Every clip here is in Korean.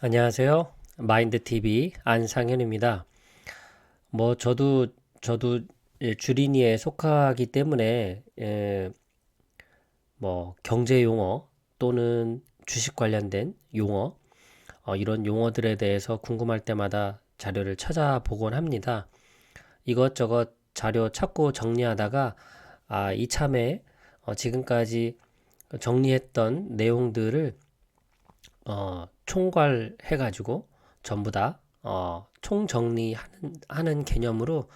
안녕하세요. 마인드TV 안상현입니다. 저도 주린이에 속하기 때문에, 경제 용어 또는 주식 관련된 용어, 이런 용어들에 대해서 궁금할 때마다 자료를 찾아보곤 합니다. 이것저것 자료 찾고 정리하다가, 이참에 지금까지 정리했던 내용들을 총괄해가지고 전부 다 총정리하는 개념으로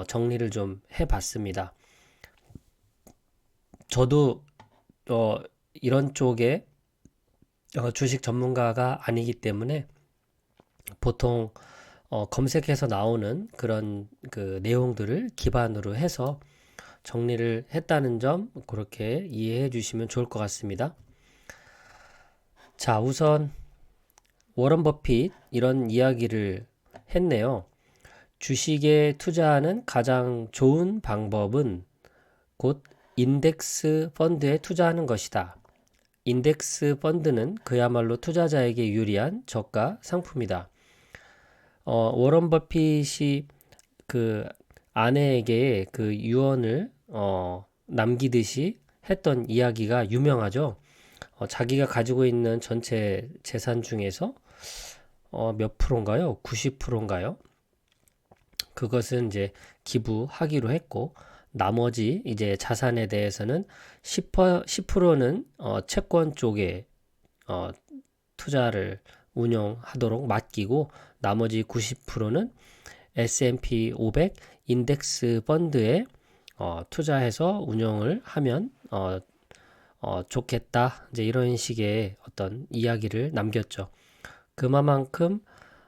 정리를 좀 해봤습니다. 저도 어, 이런 쪽에 주식 전문가가 아니기 때문에 보통 검색해서 나오는 그런 그 내용들을 기반으로 해서 정리를 했다는 점 그렇게 이해해 주시면 좋을 것 같습니다. 자, 우선 워런 버핏 이런 이야기를 했네요. 주식에 투자하는 가장 좋은 방법은 곧 인덱스 펀드에 투자하는 것이다. 인덱스 펀드는 그야말로 투자자에게 유리한 저가 상품이다. 워런 버핏이 그 아내에게 그 유언을 남기듯이 했던 이야기가 유명하죠. 자기가 가지고 있는 전체 재산 중에서 몇 프로인가요? 90%인가요? 그것은 이제 기부하기로 했고, 나머지 이제 자산에 대해서는 10%는 채권 쪽에 어, 투자를 운용하도록 맡기고, 나머지 90%는 S&P 500 인덱스 펀드에 투자해서 운용을 하면 좋겠다. 이제 이런 식의 어떤 이야기를 남겼죠. 그만큼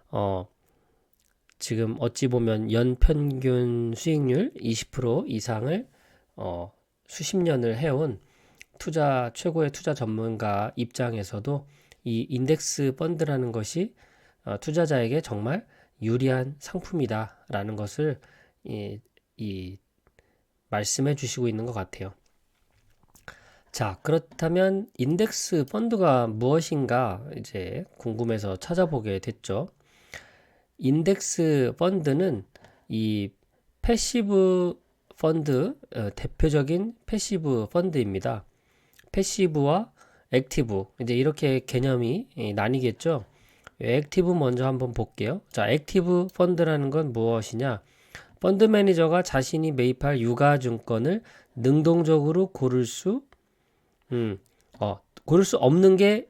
어, 지금 어찌 보면 연평균 수익률 20% 이상을 수십 년을 해온 최고의 투자 전문가 입장에서도 이 인덱스 펀드라는 것이 투자자에게 정말 유리한 상품이다라는 것을 이 말씀해 주시고 있는 것 같아요. 자, 그렇다면 인덱스 펀드가 무엇인가 이제 궁금해서 찾아보게 됐죠. 인덱스 펀드는 이 패시브 펀드, 대표적인 패시브 펀드입니다. 패시브와 액티브, 이제 이렇게 개념이 나뉘겠죠. 액티브 먼저 한번 볼게요. 자, 액티브 펀드라는 건 무엇이냐? 펀드 매니저가 자신이 매입할 유가증권을 능동적으로 음, 고를 수 없는 게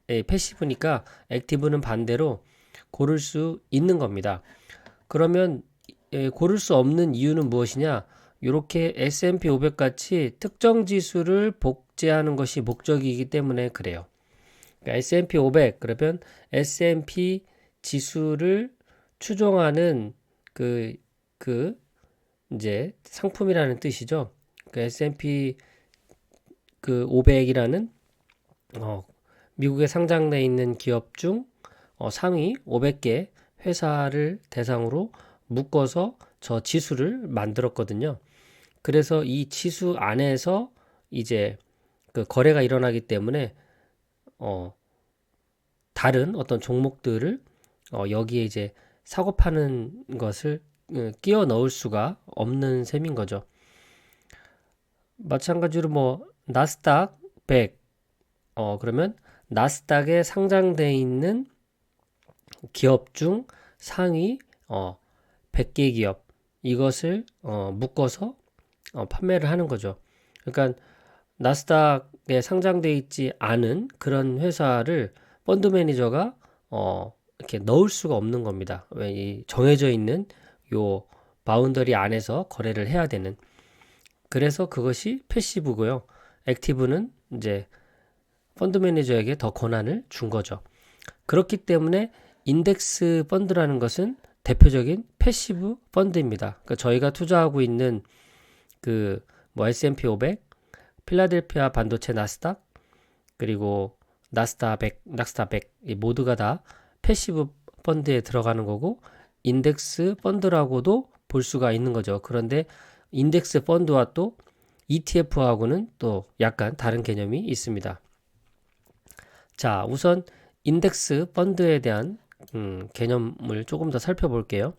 패시브니까 액티브는 반대로 고를 수 있는 겁니다. 그러면 고를 수 없는 이유는 무엇이냐? 이렇게 S&P 500 같이 특정 지수를 복제하는 것이 목적이기 때문에 그래요. 그러니까 S&P 500 그러면 S&P 지수를 추종하는 그, 그 이제 상품이라는 뜻이죠. 그 S&P 그 500이라는 미국에 상장돼 있는 기업 중 상위 500개 회사를 대상으로 묶어서 저 지수를 만들었거든요. 그래서 이 지수 안에서 이제 그 거래가 일어나기 때문에 어, 다른 어떤 종목들을 여기에 이제 사고 파는 것을 끼워 넣을 수가 없는 셈인 거죠. 마찬가지로 뭐 나스닥 100 그러면 나스닥에 상장돼 있는 기업 중 상위 100개 기업 이것을 묶어서 판매를 하는 거죠. 그러니까 나스닥에 상장돼 있지 않은 그런 회사를 펀드 매니저가 이렇게 넣을 수가 없는 겁니다. 왜 이 정해져 있는 요 바운더리 안에서 거래를 해야 되는. 그래서 그것이 패시브고요. 액티브는 이제 펀드 매니저에게 더 권한을 준 거죠. 그렇기 때문에 인덱스 펀드라는 것은 대표적인 패시브 펀드입니다. 그러니까 저희가 투자하고 있는 그 뭐 S&P 500, 필라델피아 반도체 나스닥, 그리고 나스닥 100 모두가 다 패시브 펀드에 들어가는 거고 인덱스 펀드라고도 볼 수가 있는 거죠. 그런데 인덱스 펀드와 또 ETF하고는 또 약간 다른 개념이 있습니다. 자, 우선 인덱스 펀드에 대한 개념을 조금 더 살펴볼게요.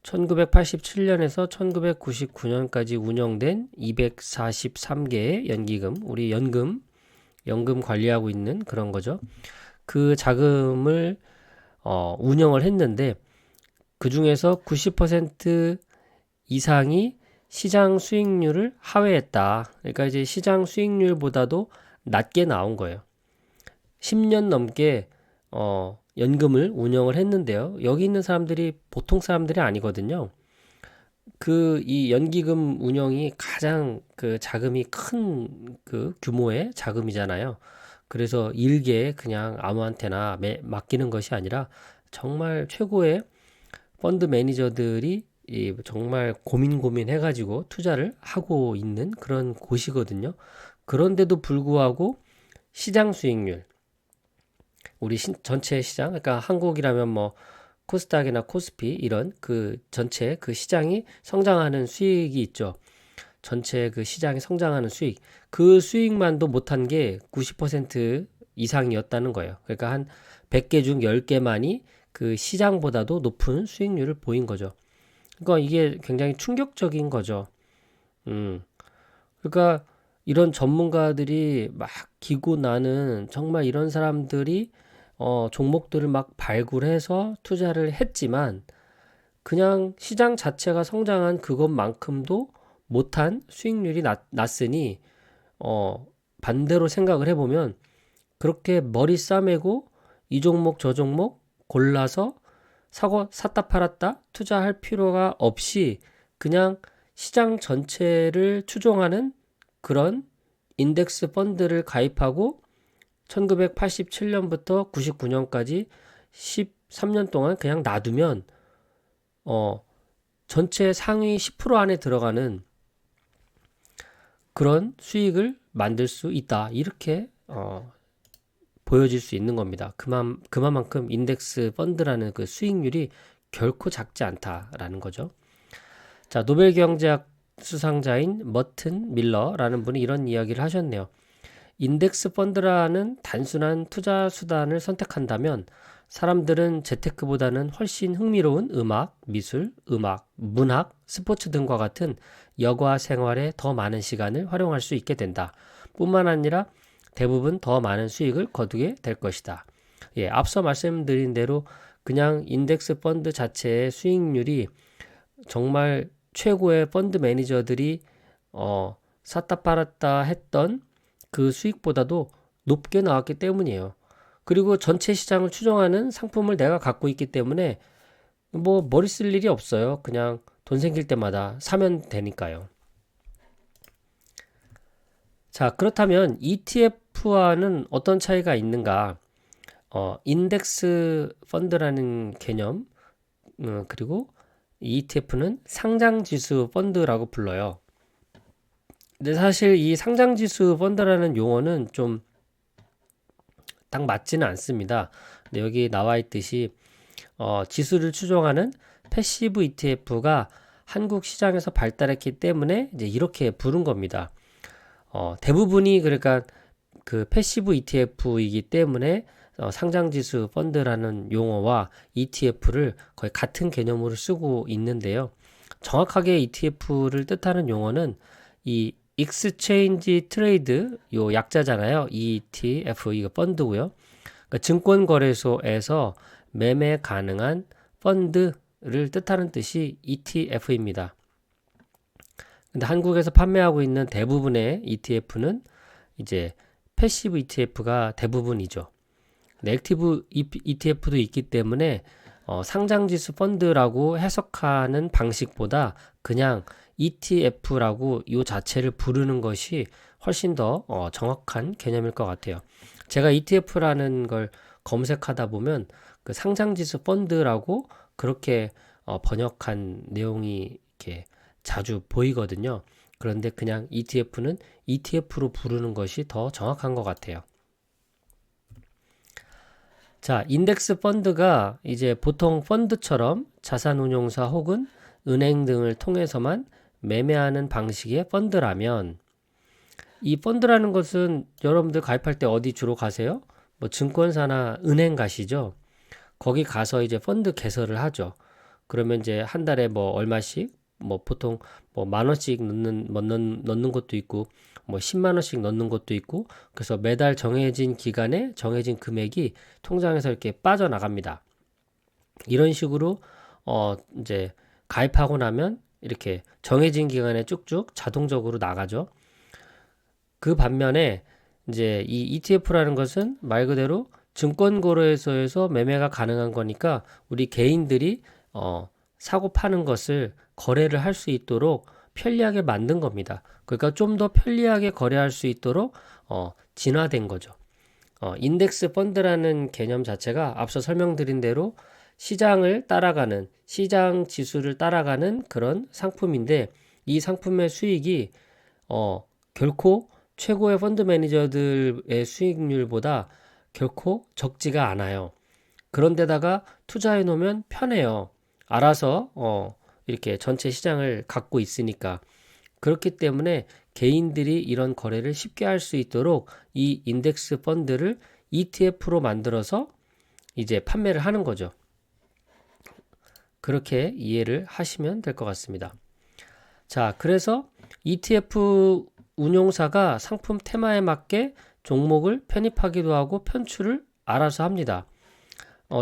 1987년에서 1999년까지 운영된 243개의 연기금, 우리 연금 관리하고 있는 그런 거죠. 그 자금을 운영을 했는데 그 중에서 90% 이상이 시장 수익률을 하회했다. 그러니까 이제 시장 수익률보다도 낮게 나온 거예요. 10년 넘게 연금을 운영을 했는데요. 여기 있는 사람들이 보통 사람들이 아니거든요. 이 연기금 운영이 가장 그 자금이 큰 그 규모의 자금이잖아요. 그래서 일개 그냥 아무한테나 맡기는 것이 아니라 정말 최고의 펀드 매니저들이 정말 고민 해가지고 투자를 하고 있는 그런 곳이거든요. 그런데도 불구하고 시장 수익률, 우리 전체 시장, 그러니까 한국이라면 뭐 코스닥이나 코스피 이런 그 전체 그 시장이 성장하는 수익이 있죠. 전체 그 시장이 성장하는 수익, 그 수익만도 못한 게 90% 이상이었다는 거예요. 그러니까 한 100개 중 10개만이 그 시장보다도 높은 수익률을 보인 거죠. 그러니까 이게 굉장히 충격적인 거죠. 그러니까 이런 전문가들이 막 기고 나는 정말 이런 사람들이 종목들을 막 발굴해서 투자를 했지만 그냥 시장 자체가 성장한 그것만큼도 못한 수익률이 났으니 반대로 생각을 해보면 그렇게 머리 싸매고 이 종목 저 종목 골라서 샀다 팔았다 투자할 필요가 없이 그냥 시장 전체를 추종하는 그런 인덱스 펀드를 가입하고 1987년부터 99년까지 13년 동안 그냥 놔두면 전체 상위 10% 안에 들어가는 그런 수익을 만들 수 있다. 이렇게 보여질 수 있는 겁니다. 그만큼 인덱스 펀드라는 그 수익률이 결코 작지 않다라는 거죠. 자, 노벨 경제학 수상자인 머튼 밀러라는 분이 이런 이야기를 하셨네요. 인덱스 펀드라는 단순한 투자 수단을 선택한다면 사람들은 재테크보다는 훨씬 흥미로운 음악, 미술, 문학, 스포츠 등과 같은 여가 생활에 더 많은 시간을 활용할 수 있게 된다. 뿐만 아니라 대부분 더 많은 수익을 거두게 될 것이다. 예, 앞서 말씀드린 대로 그냥 인덱스 펀드 자체의 수익률이 정말 최고의 펀드 매니저들이 샀다 팔았다 했던 그 수익보다도 높게 나왔기 때문이에요. 그리고 전체 시장을 추종하는 상품을 내가 갖고 있기 때문에 뭐 머리 쓸 일이 없어요. 그냥 돈 생길 때마다 사면 되니까요. 자, 그렇다면 ETF와는 어떤 차이가 있는가? 인덱스 펀드라는 개념, 그리고 ETF는 상장지수 펀드라고 불러요. 근데 사실 이 상장지수 펀드라는 용어는 좀 딱 맞지는 않습니다. 근데 여기 나와 있듯이 지수를 추종하는 패시브 ETF가 한국 시장에서 발달했기 때문에 이제 이렇게 부른 겁니다. 대부분이 그러니까 그 패시브 ETF이기 때문에 상장지수 펀드라는 용어와 ETF를 거의 같은 개념으로 쓰고 있는데요. 정확하게 ETF를 뜻하는 용어는 이 익스체인지 트레이드 요 약자잖아요. ETF 이거 펀드고요. 그러니까 증권거래소에서 매매 가능한 펀드를 뜻하는 뜻이 ETF입니다. 근데 한국에서 판매하고 있는 대부분의 ETF는 이제 패시브 ETF가 대부분이죠. 액티브 ETF도 있기 때문에 상장지수 펀드라고 해석하는 방식보다 그냥 ETF라고 이 자체를 부르는 것이 훨씬 더 정확한 개념일 것 같아요. 제가 ETF라는 걸 검색하다 보면 그 상장지수 펀드라고 그렇게 번역한 내용이 이렇게 자주 보이거든요. 그런데 그냥 ETF는 ETF로 부르는 것이 더 정확한 것 같아요. 자, 인덱스 펀드가 이제 보통 펀드처럼 자산운용사 혹은 은행 등을 통해서만 매매하는 방식의 펀드라면 이 펀드라는 것은 여러분들 가입할 때 어디 주로 가세요? 뭐 증권사나 은행 가시죠. 거기 가서 이제 펀드 개설을 하죠. 그러면 이제 한 달에 뭐 얼마씩 뭐 보통 뭐 만 원씩 넣는 것도 있고 뭐 10만 원씩 넣는 것도 있고 그래서 매달 정해진 기간에 정해진 금액이 통장에서 이렇게 빠져나갑니다. 이런 식으로 이제 가입하고 나면 이렇게 정해진 기간에 쭉쭉 자동적으로 나가죠. 그 반면에 이제 이 ETF라는 것은 말 그대로 증권거래소에서 매매가 가능한 거니까 우리 개인들이 사고 파는 것을 거래를 할 수 있도록 편리하게 만든 겁니다. 그러니까 좀 더 편리하게 거래할 수 있도록 진화된 거죠. 인덱스 펀드라는 개념 자체가 앞서 설명드린 대로 시장을 따라가는, 시장 지수를 따라가는 그런 상품인데 이 상품의 수익이 결코 최고의 펀드 매니저들의 수익률보다 결코 적지가 않아요. 그런데다가 투자해 놓으면 편해요. 알아서 이렇게 전체 시장을 갖고 있으니까. 그렇기 때문에 개인들이 이런 거래를 쉽게 할 수 있도록 이 인덱스 펀드를 ETF로 만들어서 이제 판매를 하는 거죠. 그렇게 이해를 하시면 될 것 같습니다. 자, 그래서 ETF 운용사가 상품 테마에 맞게 종목을 편입하기도 하고 편출을 알아서 합니다.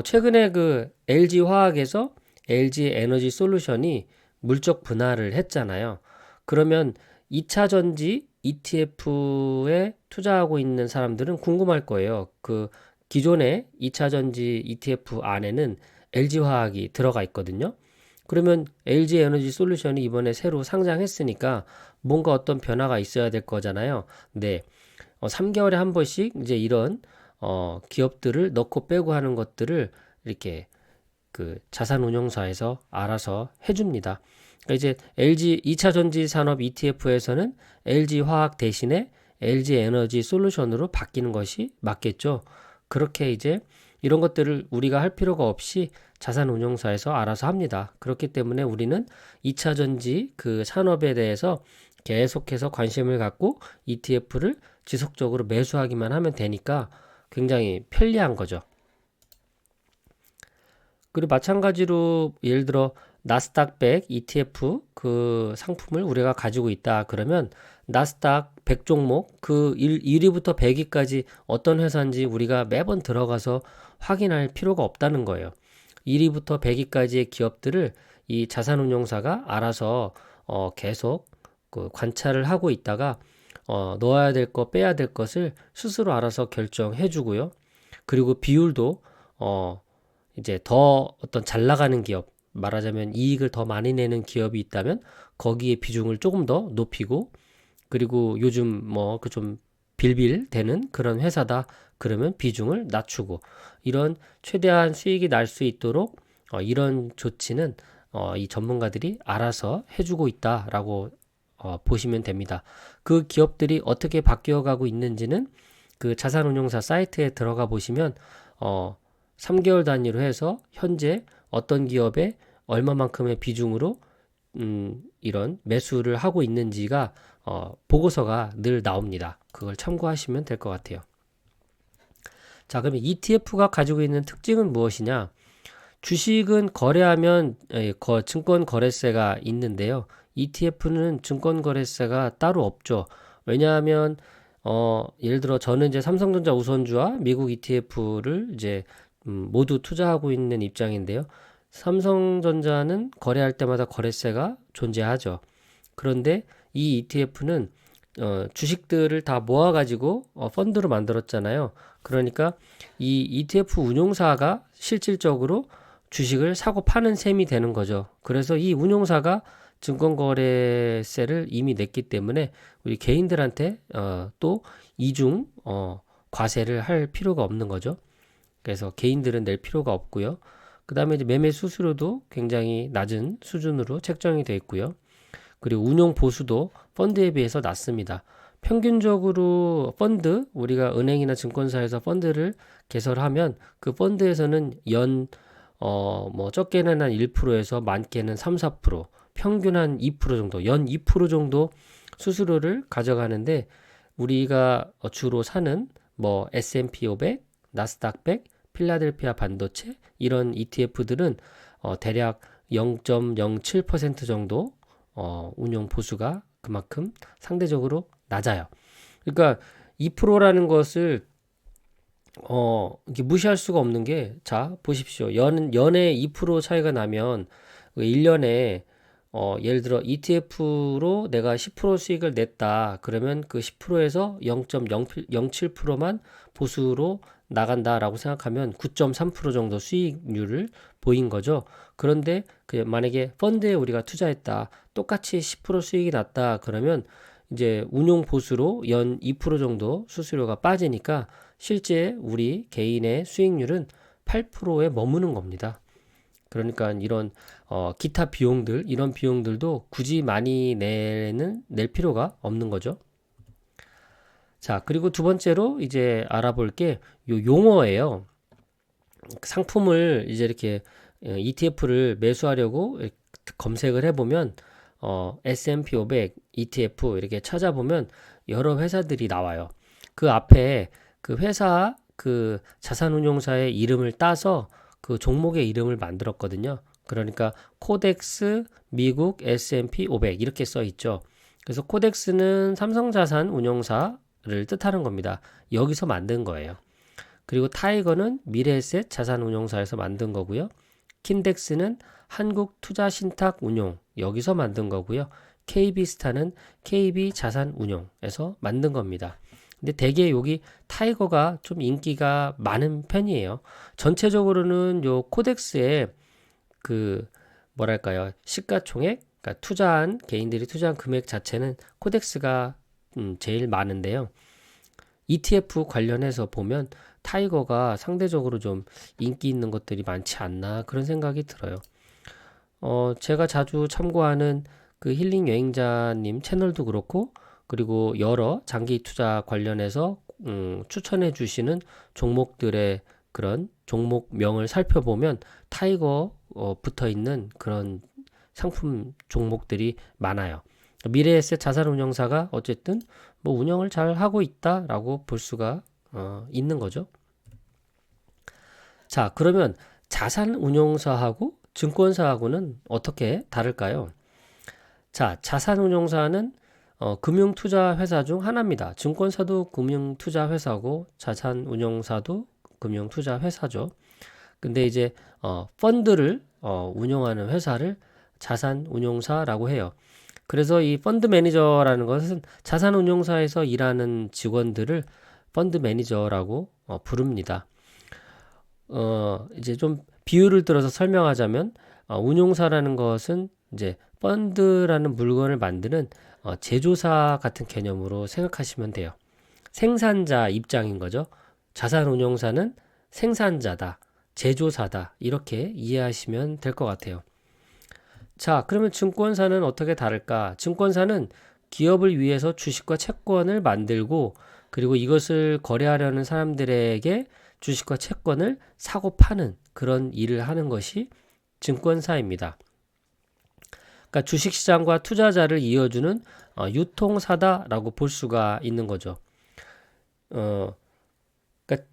최근에 그 LG 화학에서 LG 에너지 솔루션이 물적 분할을 했잖아요. 그러면 2차 전지 ETF에 투자하고 있는 사람들은 궁금할 거예요. 그 기존의 2차 전지 ETF 안에는 LG 화학이 들어가 있거든요. 그러면 LG 에너지 솔루션이 이번에 새로 상장했으니까 뭔가 어떤 변화가 있어야 될 거잖아요. 네. 3개월에 한 번씩 이제 이런 기업들을 넣고 빼고 하는 것들을 이렇게 그 자산운용사에서 알아서 해줍니다. 그러니까 이제 LG 2차 전지 산업 ETF에서는 LG 화학 대신에 LG 에너지 솔루션으로 바뀌는 것이 맞겠죠. 그렇게 이제 이런 것들을 우리가 할 필요가 없이 자산운용사에서 알아서 합니다. 그렇기 때문에 우리는 2차 전지 그 산업에 대해서 계속해서 관심을 갖고 ETF를 지속적으로 매수하기만 하면 되니까 굉장히 편리한 거죠. 그리고 마찬가지로 예를 들어 나스닥 100 ETF 그 상품을 우리가 가지고 있다 그러면 나스닥 100 종목 그 1위부터 100위까지 어떤 회사인지 우리가 매번 들어가서 확인할 필요가 없다는 거예요. 1위부터 100위까지의 기업들을 이 자산운용사가 알아서 계속 그 관찰을 하고 있다가 넣어야 될 것, 빼야 될 것을 스스로 알아서 결정해 주고요. 그리고 비율도 이제 더 어떤 잘 나가는 기업, 말하자면 이익을 더 많이 내는 기업이 있다면 거기에 비중을 조금 더 높이고 그리고 요즘 뭐 그 좀 빌빌 되는 그런 회사다 그러면 비중을 낮추고 이런 최대한 수익이 날 수 있도록 이런 조치는 이 전문가들이 알아서 해주고 있다라고 보시면 됩니다. 그 기업들이 어떻게 바뀌어가고 있는지는 그 자산운용사 사이트에 들어가 보시면 3개월 단위로 해서 현재 어떤 기업에 얼마만큼의 비중으로 이런 매수를 하고 있는지가 보고서가 늘 나옵니다. 그걸 참고하시면 될 것 같아요. 자, 그러면 ETF가 가지고 있는 특징은 무엇이냐? 주식은 거래하면 증권거래세가 있는데요. ETF는 증권거래세가 따로 없죠. 왜냐하면 예를 들어 저는 이제 삼성전자 우선주와 미국 ETF를 이제 모두 투자하고 있는 입장인데요. 삼성전자는 거래할 때마다 거래세가 존재하죠. 그런데 이 ETF는 주식들을 다 모아가지고 펀드로 만들었잖아요. 그러니까 이 ETF 운용사가 실질적으로 주식을 사고 파는 셈이 되는 거죠. 그래서 이 운용사가 증권거래세를 이미 냈기 때문에 우리 개인들한테 또 이중 과세를 할 필요가 없는 거죠. 그래서 개인들은 낼 필요가 없고요. 그 다음에 이제 매매 수수료도 굉장히 낮은 수준으로 책정이 되어 있고요. 그리고 운용 보수도 펀드에 비해서 낮습니다. 평균적으로 펀드, 우리가 은행이나 증권사에서 펀드를 개설하면 그 펀드에서는 뭐 적게는 한 1%에서 많게는 3, 4%, 평균 한 2% 정도, 연 2% 정도 수수료를 가져가는데 우리가 주로 사는 뭐 S&P 500, 나스닥 100, 필라델피아 반도체 이런 ETF들은 대략 0.07% 정도 운용 보수가 그만큼 상대적으로 낮아요. 그러니까 2%라는 것을 이렇게 무시할 수가 없는 게, 자, 보십시오. 연에 2% 차이가 나면 1년에 예를 들어 ETF로 내가 10% 수익을 냈다. 그러면 그 10%에서 0.07%만 보수로 나간다라고 생각하면 9.3% 정도 수익률을 보인 거죠. 그런데 만약에 펀드에 우리가 투자했다. 똑같이 10% 수익이 났다. 그러면 이제 운용 보수로 연 2% 정도 수수료가 빠지니까 실제 우리 개인의 수익률은 8%에 머무는 겁니다. 그러니까 이런 기타 비용들, 이런 비용들도 굳이 많이 낼 필요가 없는 거죠. 자, 그리고 두 번째로 이제 알아볼 게 요 용어예요. 상품을 이제 이렇게 ETF를 매수하려고 검색을 해보면 S&P 500 ETF 이렇게 찾아보면 여러 회사들이 나와요. 그 앞에 그 회사 그 자산운용사의 이름을 따서 그 종목의 이름을 만들었거든요. 그러니까 코덱스 미국 S&P 500 이렇게 써 있죠. 그래서 코덱스는 삼성자산운용사를 뜻하는 겁니다. 여기서 만든 거예요. 그리고 타이거는 미래에셋 자산운용사에서 만든 거고요. 킨덱스는 한국투자신탁운용 여기서 만든 거고요. KB스타는 KB자산운용에서 만든 겁니다. 근데 대개 여기 타이거가 좀 인기가 많은 편이에요. 전체적으로는 요 코덱스의 그 뭐랄까요, 시가총액, 그러니까 개인들이 투자한 금액 자체는 코덱스가 제일 많은데요. ETF 관련해서 보면 타이거가 상대적으로 좀 인기 있는 것들이 많지 않나 그런 생각이 들어요. 제가 자주 참고하는 그 힐링 여행자님 채널도 그렇고, 그리고 여러 장기 투자 관련해서 추천해 주시는 종목들의 그런 종목명을 살펴보면 타이거 붙어 있는 그런 상품 종목들이 많아요. 미래에셋 자산운용사가 어쨌든 뭐 운영을 잘 하고 있다라고 볼 수가 있는 거죠. 자, 그러면 자산운용사하고 증권사하고는 어떻게 다를까요? 자, 자산운용사는 금융투자회사 중 하나입니다. 증권사도 금융투자회사고 자산운용사도 금융투자회사죠. 근데 이제 펀드를 운영하는 회사를 자산운용사라고 해요. 그래서 이 펀드 매니저라는 것은 자산운용사에서 일하는 직원들을 펀드 매니저라고 부릅니다. 이제 좀 비유를 들어서 설명하자면 운용사라는 것은 이제 펀드라는 물건을 만드는 제조사 같은 개념으로 생각하시면 돼요. 생산자 입장인 거죠. 자산운용사는 생산자다, 제조사다 이렇게 이해하시면 될 것 같아요. 자, 그러면 증권사는 어떻게 다를까? 증권사는 기업을 위해서 주식과 채권을 만들고, 그리고 이것을 거래하려는 사람들에게 주식과 채권을 사고 파는 그런 일을 하는 것이 증권사입니다. 그러니까 주식시장과 투자자를 이어주는 유통사다라고 볼 수가 있는 거죠. 그러니까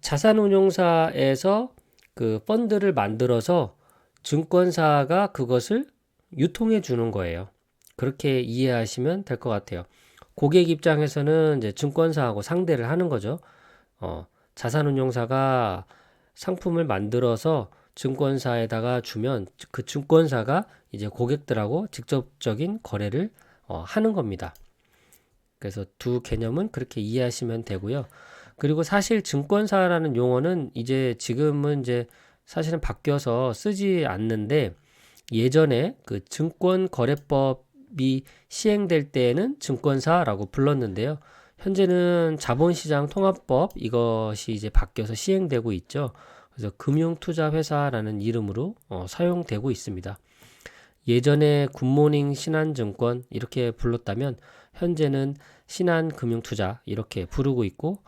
자산운용사에서 그 펀드를 만들어서 증권사가 그것을 유통해 주는 거예요. 그렇게 이해하시면 될 것 같아요. 고객 입장에서는 이제 증권사하고 상대를 하는 거죠. 자산운용사가 상품을 만들어서 증권사에다가 주면 그 증권사가 이제 고객들하고 직접적인 거래를 하는 겁니다. 그래서 두 개념은 그렇게 이해하시면 되고요. 그리고 사실 증권사라는 용어는 이제 지금은 이제 사실은 바뀌어서 쓰지 않는데, 예전에 그 증권거래법이 시행될 때에는 증권사라고 불렀는데요. 현재는 자본시장 통합법 이것이 이제 바뀌어서 시행되고 있죠. 그래서 금융투자회사라는 이름으로 사용되고 있습니다. 예전에 굿모닝 신한증권 이렇게 불렀다면 현재는 신한금융투자 이렇게 부르고 있고,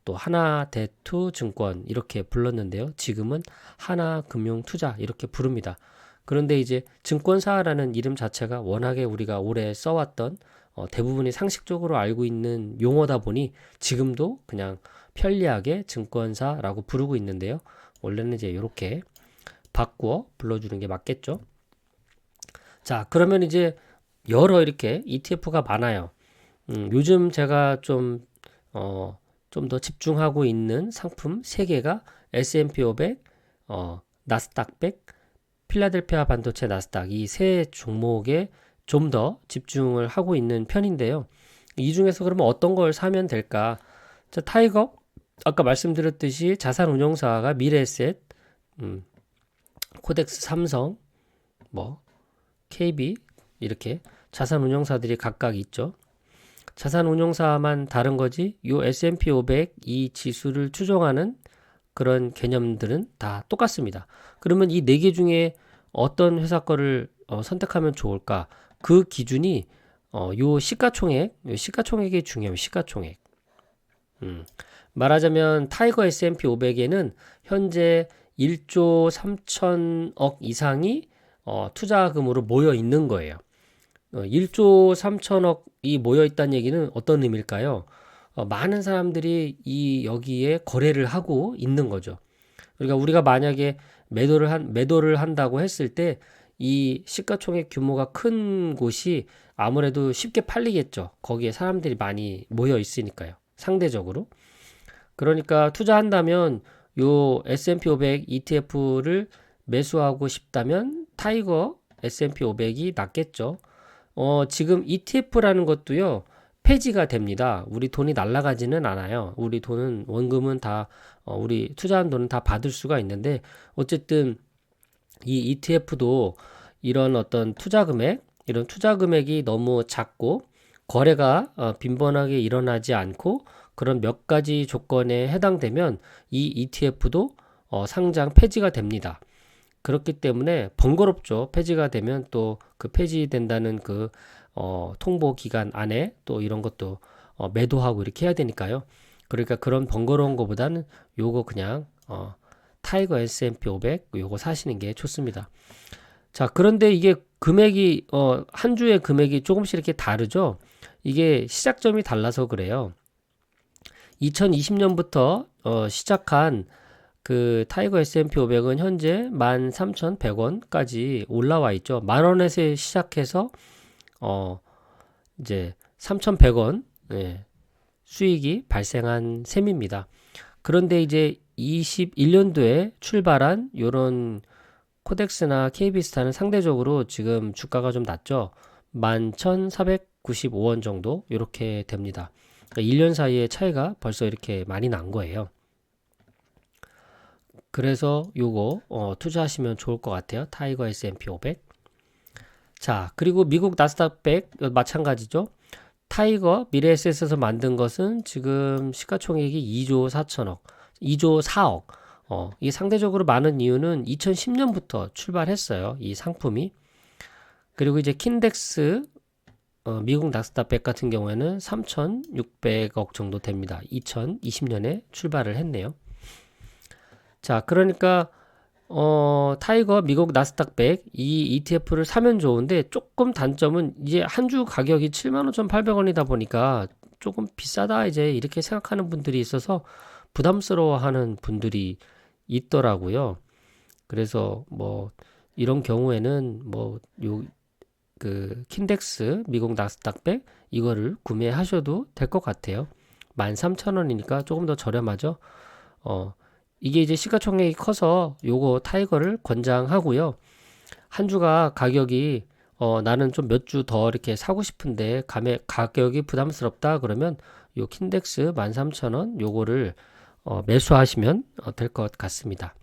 또 하나대투증권 이렇게 불렀는데요. 지금은 하나금융투자 이렇게 부릅니다. 그런데 이제 증권사라는 이름 자체가 워낙에 우리가 오래 써왔던 대부분이 상식적으로 알고 있는 용어다 보니 지금도 그냥 편리하게 증권사라고 부르고 있는데요. 원래는 이제 이렇게 바꾸어 불러주는 게 맞겠죠. 자, 그러면 이제 여러 이렇게 ETF가 많아요. 요즘 제가 좀 더 집중하고 있는 상품 3개가 S&P 500, 나스닥 100, 필라델피아 반도체 나스닥 이 세 종목에 좀 더 집중을 하고 있는 편인데요. 이 중에서 그러면 어떤 걸 사면 될까? 자, 타이거 아까 말씀드렸듯이 자산운용사가 미래에셋, 코덱스 삼성, 뭐 KB 이렇게 자산운용사들이 각각 있죠. 자산운용사만 다른 거지 요 S&P 500 이 지수를 추종하는 그런 개념들은 다 똑같습니다. 그러면 이 4개 중에 어떤 회사 거를 선택하면 좋을까? 그 기준이 요 시가총액이 중요해요. 시가총액. 말하자면 타이거 S&P 500에는 현재 1조 3천억 이상이 투자금으로 모여 있는 거예요. 1조 3천억이 모여 있다는 얘기는 어떤 의미일까요? 많은 사람들이 여기에 거래를 하고 있는 거죠. 그러니까 우리가 만약에 매도를 한다고 했을 때 이 시가총액 규모가 큰 곳이 아무래도 쉽게 팔리겠죠. 거기에 사람들이 많이 모여 있으니까요. 상대적으로. 그러니까 투자한다면 요 S&P 500 ETF를 매수하고 싶다면 타이거 S&P 500이 낫겠죠. 지금 ETF라는 것도요, 폐지가 됩니다. 우리 돈이 날아가지는 않아요. 우리 돈은, 원금은 다, 우리 투자한 돈은 다 받을 수가 있는데, 어쨌든 이 ETF도 이런 어떤 이런 투자 금액이 너무 작고, 거래가 빈번하게 일어나지 않고, 그런 몇 가지 조건에 해당되면 이 ETF도 상장 폐지가 됩니다. 그렇기 때문에 번거롭죠. 폐지가 되면 또 그 폐지된다는 그 통보 기간 안에 또 이런 것도 매도하고 이렇게 해야 되니까요. 그러니까 그런 번거로운 것보다는 요거 그냥 타이거 S&P 500 요거 사시는 게 좋습니다. 자, 그런데 이게 금액이 한 주의 금액이 조금씩 이렇게 다르죠. 이게 시작점이 달라서 그래요. 2020년부터 시작한 그 타이거 S&P 500은 현재 13,100원까지 올라와 있죠. 10,000원에서 시작해서 이제 3,100원 수익이 발생한 셈입니다. 그런데 이제 21년도에 출발한 요런 코덱스나 KB스타는 상대적으로 지금 주가가 좀 낮죠. 11,495원 정도 이렇게 됩니다. 그러니까 1년 사이에 차이가 벌써 이렇게 많이 난 거예요. 그래서 요거 투자하시면 좋을 것 같아요. 타이거 S&P 500. 자, 그리고 미국 나스닥 100 마찬가지죠. 타이거 미래에셋에서 만든 것은 지금 시가총액이 2조 4천억, 2조 4억. 이게 상대적으로 많은 이유는 2010년부터 출발했어요. 이 상품이. 그리고 이제 킨덱스 미국 나스닥 100 같은 경우에는 3,600억 정도 됩니다. 2020년에 출발을 했네요. 자, 그러니까 타이거 미국 나스닥 100 이 ETF를 사면 좋은데 조금 단점은 이제 한 주 가격이 75,800원이다 보니까 조금 비싸다 이제 이렇게 생각하는 분들이 있어서 부담스러워하는 분들이 있더라고요. 그래서 뭐 이런 경우에는 뭐 그 킨덱스 미국 나스닥 100 이거를 구매하셔도 될 것 같아요. 13,000원이니까 조금 더 저렴하죠. 이게 이제 시가총액이 커서 요거 타이거를 권장하고요. 한 주가 가격이 나는 좀 몇 주 더 이렇게 사고 싶은데 가격이 부담스럽다 그러면 요 킨덱스 13,000원 요거를 매수하시면 될 것 같습니다.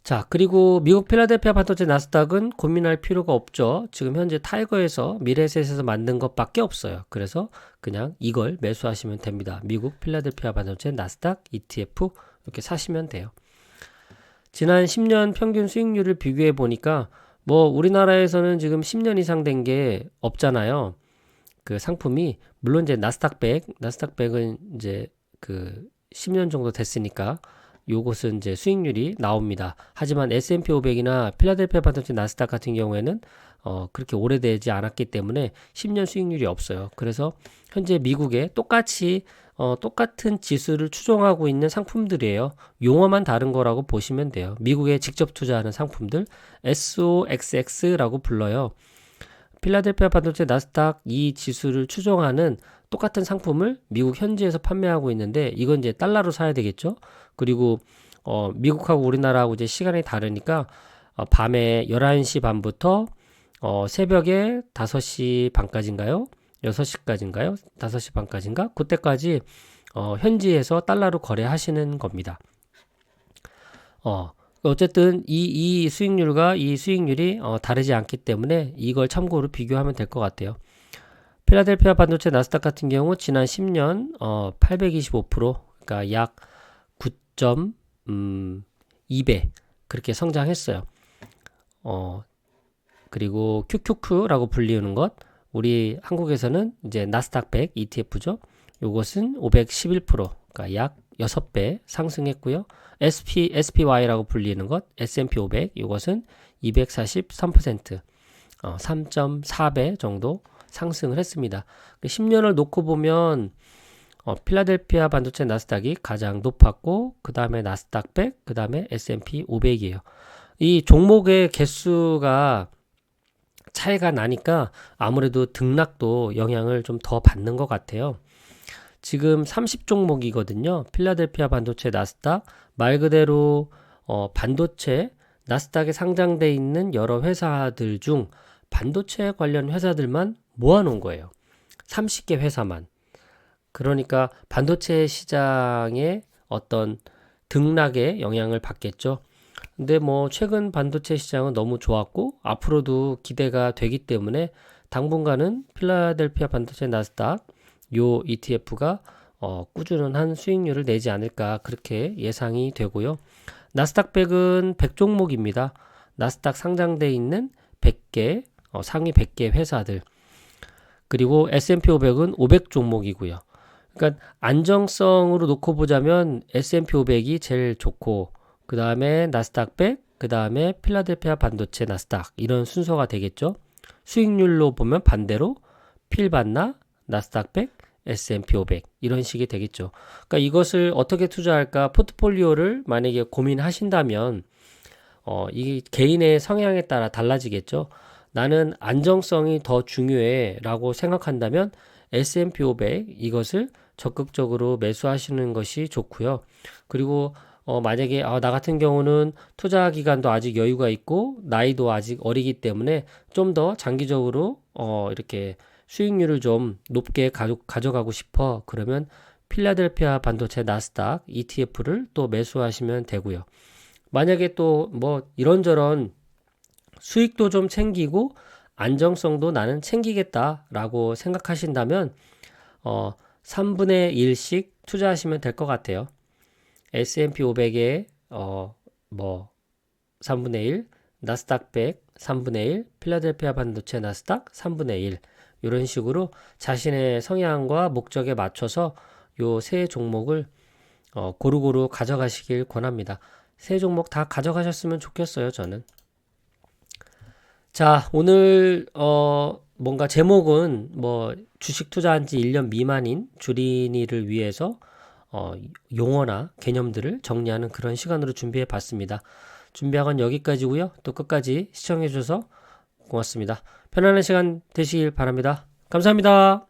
자, 그리고 미국 필라델피아 반도체 나스닥은 고민할 필요가 없죠. 지금 현재 타이거에서 미래에셋에서 만든 것밖에 없어요. 그래서 그냥 이걸 매수하시면 됩니다. 미국 필라델피아 반도체 나스닥 ETF 이렇게 사시면 돼요. 지난 10년 평균 수익률을 비교해 보니까 뭐 우리나라에서는 지금 10년 이상 된 게 없잖아요. 그 상품이 물론 이제 나스닥 100은 이제 그 10년 정도 됐으니까 요것은 이제 수익률이 나옵니다. 하지만 S&P 500이나 필라델피아 반도체 나스닥 같은 경우에는 그렇게 오래되지 않았기 때문에 10년 수익률이 없어요. 그래서 현재 미국에 똑같은 지수를 추종하고 있는 상품들이에요. 용어만 다른 거라고 보시면 돼요. 미국에 직접 투자하는 상품들 SOXX라고 불러요. 필라델피아 반도체 나스닥 이 지수를 추종하는 똑같은 상품을 미국 현지에서 판매하고 있는데 이건 이제 달러로 사야 되겠죠. 그리고 미국하고 우리나라하고 이제 시간이 다르니까 밤에 11시 반부터 새벽에 5시 반까지인가요? 6시까지인가요? 5시 반까지인가? 그때까지 현지에서 달러로 거래하시는 겁니다. 어쨌든 이 수익률과 이 수익률이 다르지 않기 때문에 이걸 참고로 비교하면 될 것 같아요. 필라델피아 반도체 나스닥 같은 경우 지난 10년 825% 그러니까 약 9.2배 그렇게 성장했어요. 그리고 QQQ라고 불리는 것 우리 한국에서는 이제 나스닥 100 ETF죠. 요것은 511% 그러니까 약 6배 상승했고요. SPY라고 불리는 것 S&P 500 이것은 243% 3.4배 정도 상승을 했습니다. 10년을 놓고 보면 필라델피아 반도체 나스닥이 가장 높았고 그 다음에 나스닥 100, 그 다음에 S&P 500이에요. 이 종목의 개수가 차이가 나니까 아무래도 등락도 영향을 좀 더 받는 것 같아요. 지금 30종목이거든요. 필라델피아 반도체 나스닥 말 그대로 반도체 나스닥에 상장돼 있는 여러 회사들 중 반도체 관련 회사들만 모아놓은 거예요. 30개 회사만. 그러니까 반도체 시장의 어떤 등락에 영향을 받겠죠. 근데 뭐 최근 반도체 시장은 너무 좋았고 앞으로도 기대가 되기 때문에 당분간은 필라델피아 반도체 나스닥 요 ETF가 꾸준한 수익률을 내지 않을까 그렇게 예상이 되고요. 나스닥 100은 100종목입니다. 나스닥 상장돼 있는 100개 상위 100개 회사들 그리고 S&P 500은 500종목이고요. 그러니까 안정성으로 놓고 보자면 S&P 500이 제일 좋고 그 다음에 나스닥 100, 그 다음에 필라델피아 반도체 나스닥 이런 순서가 되겠죠. 수익률로 보면 반대로 필반나 나스닥 100, S&P 500 이런 식이 되겠죠. 그러니까 이것을 어떻게 투자할까 포트폴리오를 만약에 고민하신다면 이 개인의 성향에 따라 달라지겠죠. 나는 안정성이 더 중요해 라고 생각한다면 S&P 500 이것을 적극적으로 매수하시는 것이 좋고요. 그리고 만약에 나 같은 경우는 투자 기간도 아직 여유가 있고 나이도 아직 어리기 때문에 좀 더 장기적으로 이렇게 수익률을 좀 높게 가져가고 싶어. 그러면 필라델피아 반도체 나스닥 ETF를 또 매수하시면 되고요. 만약에 또 뭐 이런저런 수익도 좀 챙기고 안정성도 나는 챙기겠다라고 생각하신다면 3분의 1씩 투자하시면 될 것 같아요. S&P 500에 뭐 3분의 1, 나스닥 100 3분의 1, 필라델피아 반도체 나스닥 3분의 1 이런 식으로 자신의 성향과 목적에 맞춰서 요 세 종목을 고루고루 가져가시길 권합니다. 세 종목 다 가져가셨으면 좋겠어요, 저는. 자, 오늘 뭔가 제목은 뭐 주식 투자한 지 1년 미만인 주린이를 위해서 용어나 개념들을 정리하는 그런 시간으로 준비해 봤습니다. 준비한 건 여기까지고요. 또 끝까지 시청해 주셔서 고맙습니다. 편안한 시간 되시길 바랍니다. 감사합니다.